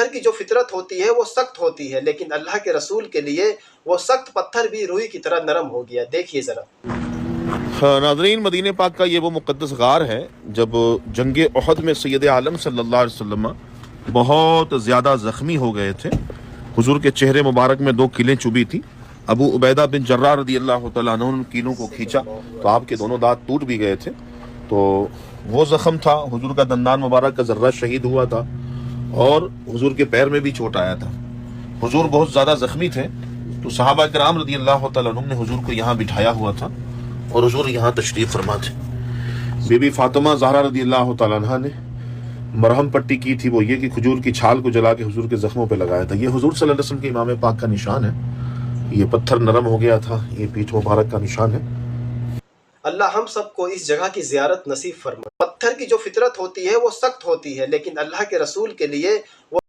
پتھر کی جو فطرت ہوتی ہے وہ سخت ہوتی ہے، لیکن اللہ کے رسول کے لیے وہ سخت پتھر بھی روئی کی طرح نرم ہو گیا۔ دیکھیے ذرا۔ ناظرین، مدینہ پاک کا یہ وہ مقدس غار ہے جب جنگ احد میں سید عالم صلی اللہ علیہ وسلم بہت زیادہ زخمی ہو گئے تھے۔ حضور کے چہرے مبارک میں 2 کیلیں چبھی تھی۔ ابو عبیدہ بن جراح رضی اللہ تعالیٰ عنہ ان کیلوں کو کھینچا تو آپ کے دونوں دانت ٹوٹ بھی گئے تھے۔ تو وہ زخم تھا، حضور کا دندان مبارک کا ذرہ شہید ہوا تھا اور حضور کے پیر میں بھی چوٹ آیا تھا۔ حضور بہت زیادہ زخمی تھے تو صحابہ کرام رضی اللہ تعالیٰ عنہ نے حضور کو یہاں بٹھایا ہوا تھا اور حضور یہاں تشریف فرما تھے۔ بی بی فاطمہ زہرا رضی اللہ تعالیٰ عنہ نے مرہم پٹی کی تھی، وہ یہ کہ کھجور کی چھال کو جلا کے حضور کے زخموں پہ لگایا تھا۔ یہ حضور صلی اللہ علیہ وسلم کے امام پاک کا نشان ہے۔ یہ پتھر نرم ہو گیا تھا، یہ پیٹھ مبارک کا نشان ہے۔ اللہ ہم سب کو اس جگہ کی زیارت نصیب فرمائے۔ پتھر کی جو فطرت ہوتی ہے وہ سخت ہوتی ہے، لیکن اللہ کے رسول کے لیے وہ